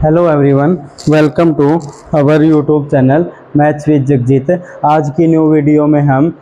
Hello everyone, welcome to our YouTube channel maths with Jagjit. आज की new video में हम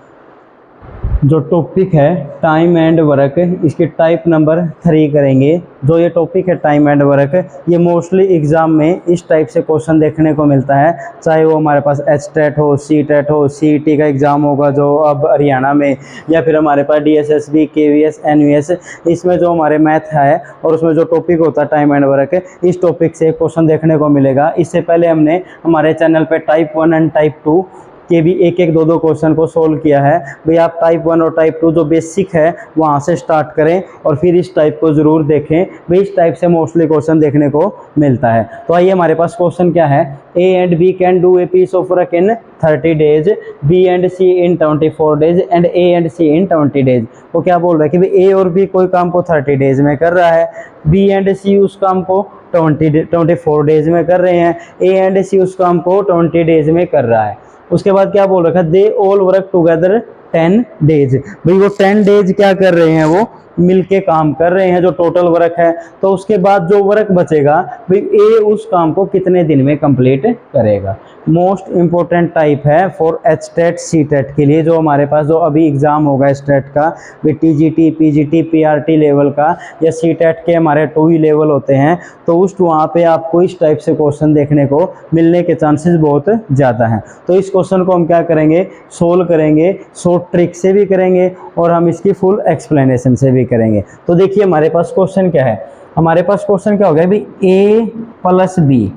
जो टॉपिक है टाइम एंड वर्क, इसके टाइप नंबर 3 करेंगे। जो ये टॉपिक है टाइम एंड वर्क, ये मोस्टली एग्ज़ाम में इस टाइप से क्वेश्चन देखने को मिलता है। चाहे वो हमारे पास एचटेट हो, सीटेट हो, सीईटी का एग्ज़ाम होगा जो अब हरियाणा में, या फिर हमारे पास डीएसएसबी, केवीएस, एनवीएस, इसमें जो हमारे मैथ है और उसमें जो टॉपिक होता है टाइम एंड वर्क, इस टॉपिक से क्वेश्चन देखने को मिलेगा। इससे पहले हमने हमारे चैनल पर टाइप 1 एंड टाइप 2 के भी एक दो क्वेश्चन को सोल्व किया है। भाई आप टाइप 1 और टाइप 2 जो बेसिक है वहाँ से स्टार्ट करें और फिर इस टाइप को ज़रूर देखें। भाई इस टाइप से मोस्टली क्वेश्चन देखने को मिलता है। तो आइए, हमारे पास क्वेश्चन क्या है। A and B can do a piece of work in 30 days, B and C in 24 days and A and C in 20 days. वो क्या बोल रहा है कि भाई ए और बी कोई काम को 30 डेज में कर रहा है, बी एंड सी उस काम को 24 डेज में कर रहे हैं, ए एंड सी उस काम को 20 डेज में कर रहा है। उसके बाद क्या बोल रखा है, they all work together 10 days. भाई वो 10 डेज क्या कर रहे हैं, वो मिलके काम कर रहे हैं जो टोटल वर्क है। तो उसके बाद जो वर्क बचेगा, भाई ए उस काम को कितने दिन में कंप्लीट करेगा। मोस्ट इंपॉर्टेंट टाइप है फॉर एचटेट सीटेट के लिए, जो हमारे पास जो अभी एग्जाम होगा स्टेट का, भाई टीजीटी, पीजीटी, पीआरटी लेवल का, या सीटेट के हमारे 2 ही लेवल होते हैं। तो उस वहाँ पे आपको इस टाइप से क्वेश्चन देखने को मिलने के चांसेस बहुत ज़्यादा हैं। तो इस क्वेश्चन को हम क्या करेंगे, सोल्व करेंगे, शॉर्ट ट्रिक से भी करेंगे और हम इसकी फुल एक्सप्लेनेशन से भी करेंगे। तो देखिए हमारे पास क्वेश्चन क्या है। हमारे पास क्वेश्चन क्या हो गया, भाई ए प्लस बी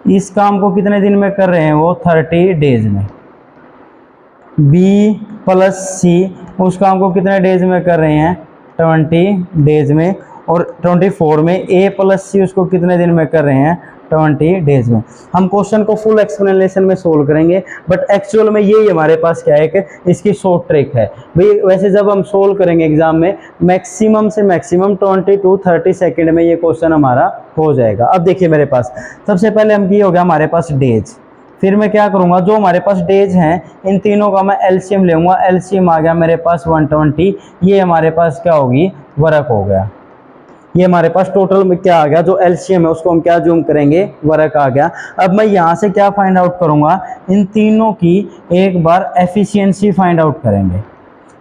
इस काम को कितने दिन में कर रहे हैं, वो 30 डेज में। बी प्लस सी उस काम को कितने डेज में कर रहे हैं, 20 डेज में। और 24 में ए प्लस सी उसको कितने दिन में कर रहे हैं, 20 डेज में। हम क्वेश्चन को फुल एक्सप्लेनेशन में सोल्व करेंगे, बट एक्चुअल में यही हमारे पास क्या है कि इसकी शॉर्ट ट्रिक है। भाई वैसे जब हम सोल्व करेंगे एग्जाम में, मैक्सिमम से मैक्सिमम 20 to 30 सेकेंड में ये क्वेश्चन हमारा हो जाएगा। अब देखिए मेरे पास सबसे पहले हम ये हो गया हमारे पास डेज, फिर मैं क्या करूंगा, जो हमारे पास डेज हैं इन तीनों का मैं एलसीएम लूंगा। एलसीएम आ गया मेरे पास 120, ये हमारे पास क्या होगी, वर्क हो गया। ये हमारे पास टोटल में क्या आ गया, जो एलसीएम है उसको हम क्या जूम करेंगे, वर्क आ गया। अब मैं यहाँ से क्या फाइंड आउट करूंगा, इन तीनों की एक बार एफिशिएंसी फाइंड आउट करेंगे।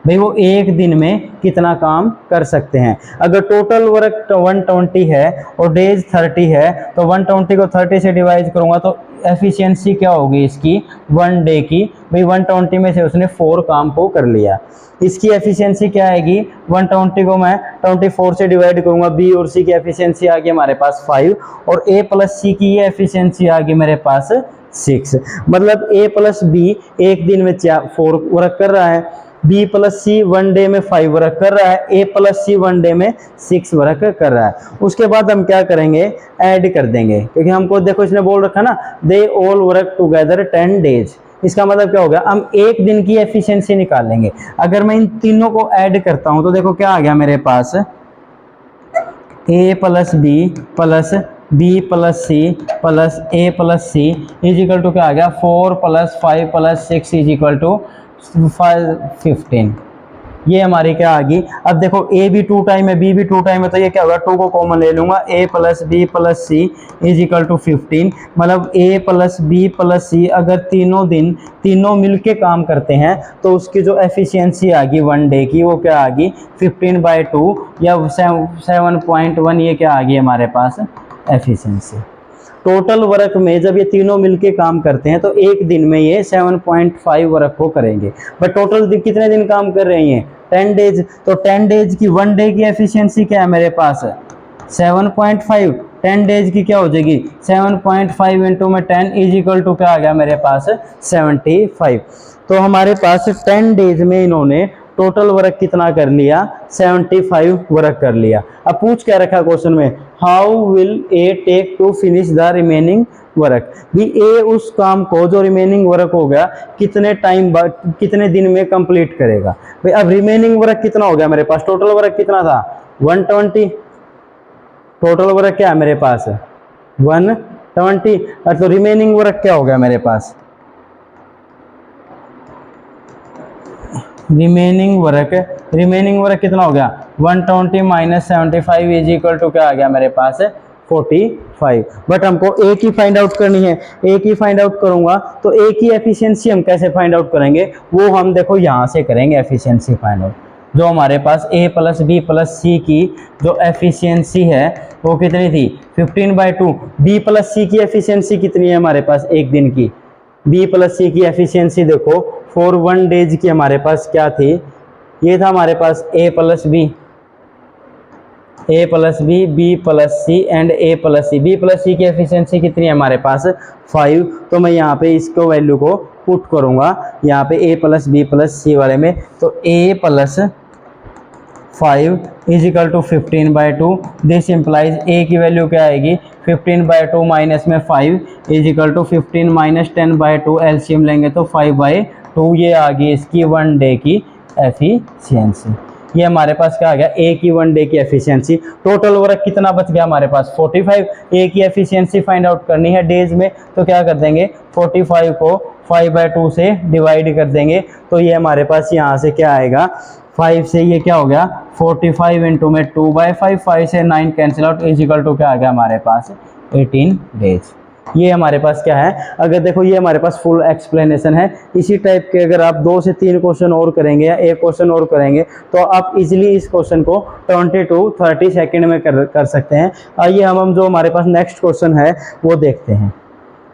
भाई वो एक दिन में कितना काम कर सकते हैं। अगर टोटल वर्क 120 है और डेज 30 है, तो 120 को 30 से डिवाइड करूंगा तो एफिशिएंसी क्या होगी इसकी, 1 डे की। भाई 120 में से उसने 4 काम को कर लिया, इसकी एफिशिएंसी क्या आएगी, 120 को मैं 24 से डिवाइड करूंगा। बी और सी की एफिशिएंसी आ गई हमारे पास 5, और ए प्लस सी की ये एफिशिएंसी आ गई मेरे पास 6। मतलब ए प्लस बी एक दिन में 4 वर्क कर रहा है, बी प्लस सी 1 डे में 5 वर्क कर रहा है, ए प्लस सी 1 डे में 6 वर्क कर रहा है। उसके बाद हम क्या करेंगे, ऐड कर देंगे, क्योंकि हमको देखो इसने बोल रखा ना, they all work together 10 days. इसका मतलब क्या होगा, हम एक दिन की एफिशिएंसी निकालेंगे। अगर मैं इन तीनों को ऐड करता हूं तो देखो क्या आ गया मेरे पास, A plus B plus B plus C plus A plus C is equal to क्या आ गया, 4 plus 5 plus 6 is equal to 15। ये हमारी क्या आ गई। अब देखो ए भी 2 टाइम है, बी भी 2 टाइम है, तो ये क्या होगा, 2 को कॉमन ले लूंगा, A plus B plus C is equal to 15। मतलब A plus B plus C अगर तीनों मिलके काम करते हैं तो उसकी जो एफिशिएंसी आ गई 1 डे की, वो क्या आ गई, 15/2 या 7.1। ये क्या आ गई हमारे पास एफिशिएंसी। टोटल वर्क में जब ये तीनों मिलके काम करते हैं तो एक दिन में ये 7.5 वर्क को करेंगे। बट टोटल कितने दिन काम कर रहे हैं, 10 डेज। तो 10 डेज की 1 डे की एफिशिएंसी क्या है मेरे पास, 7.5। 10 डेज की क्या हो जाएगी, 7.5 इंटू में 10 इज इक्वल टू क्या आ गया मेरे पास, 75। तो हमारे पास 10 डेज में इन्होंने टोटल वर्क कितना कर लिया, 75 वर्क कर लिया। अब पूछ क्या रखा क्वेश्चन में, how will A take to finish the remaining work. भी ए उस काम को जो रिमेनिंग वर्क हो गया कितने टाइम बाद, कितने दिन में कंप्लीट करेगा। भाई अब रिमेनिंग वर्क कितना हो गया मेरे पास, टोटल वर्क कितना था 120, टोटल वर्क क्या है मेरे पास 120, तो रिमेनिंग वर्क क्या हो गया मेरे पास, रिमेनिंग वर्क कितना हो गया, 120 माइनस 75 इज इक्वल टू क्या आ गया मेरे पास 45, बट हमको ए की फाइंड आउट करनी है। ए की फाइंड आउट करूंगा तो ए की एफिशिएंसी हम कैसे फाइंड आउट करेंगे, वो हम देखो यहाँ से करेंगे एफिशिएंसी फाइंड आउट। जो हमारे पास a plus B plus C की जो एफिशिएंसी है वो कितनी थी 15/2। b प्लस सी की एफिशिएंसी कितनी है हमारे पास एक दिन की, b प्लस सी की एफिशिएंसी देखो फॉर 1 डेज की हमारे पास क्या थी, ये था हमारे पास a plus B B plus C and a plus C. B plus C की एफिशिएंसी कितनी है हमारे पास 5। तो मैं यहाँ पे इसको वैल्यू को पुट करूँगा यहाँ पे a plus B plus C वाले में, तो a plus 5 is equal to 15/2। This implies a की वैल्यू क्या आएगी 15/2 माइनस में 5 is equal to 15 minus 10/2, LCM लेंगे तो 5/2। ये आ गई इसकी 1 डे की एफिशिएंसी। ये हमारे पास क्या आ गया ए की 1 डे की एफिशिएंसी। टोटल वर्क कितना बच गया हमारे पास 45। ए की एफिशिएंसी फाइंड आउट करनी है डेज में, तो क्या कर देंगे 45 को 5/2 से डिवाइड कर देंगे, तो ये हमारे पास यहाँ से क्या आएगा 5 से ये क्या हो गया 45 इंटू में 2/5, 5 से 9 cancel out is equal to क्या आ गया हमारे पास 18 डेज। ये हमारे पास क्या है, अगर देखो ये हमारे पास फुल एक्सप्लेनेशन है। इसी टाइप के अगर आप 2 से 3 क्वेश्चन और करेंगे या एक क्वेश्चन और करेंगे तो आप इजीली इस क्वेश्चन को 20 to 30 सेकंड में कर सकते हैं। आइए हम जो हमारे पास नेक्स्ट क्वेश्चन है वो देखते हैं।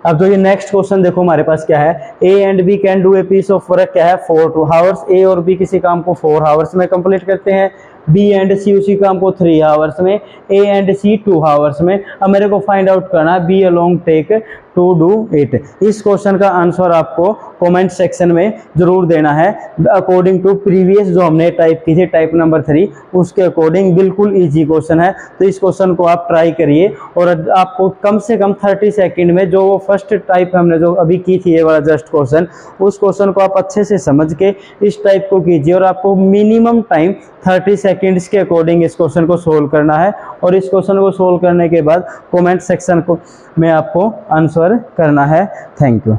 अब जो ये नेक्स्ट क्वेश्चन देखो हमारे पास क्या है, A and B can do a piece of work क्या है 4 आवर्स। ए और बी किसी काम को 4 आवर्स में कंप्लीट करते हैं, बी एंड सी उसी काम को 3 आवर्स में, ए एंड सी 2 आवर्स में। अब मेरे को फाइंड आउट करना है B alone take to do it. इस क्वेश्चन का आंसर आपको कमेंट सेक्शन में जरूर देना है अकॉर्डिंग टू प्रीवियस जो हमने टाइप की थी टाइप नंबर 3 उसके अकॉर्डिंग। बिल्कुल इजी क्वेश्चन है, तो इस क्वेश्चन को आप ट्राई करिए और आपको कम से कम 30 सेकंड में जो वो फर्स्ट टाइप हमने जो अभी की थी ये वाला जस्ट क्वेश्चन, उस क्वेश्चन को आप अच्छे से समझ के इस टाइप को कीजिए और आपको मिनिमम टाइम 30 सेकंड्स के अकॉर्डिंग इस क्वेश्चन को सोल्व करना है। और इस क्वेश्चन को सोल्व करने के बाद कमेंट सेक्शन में आपको आंसर करना है। Thank you.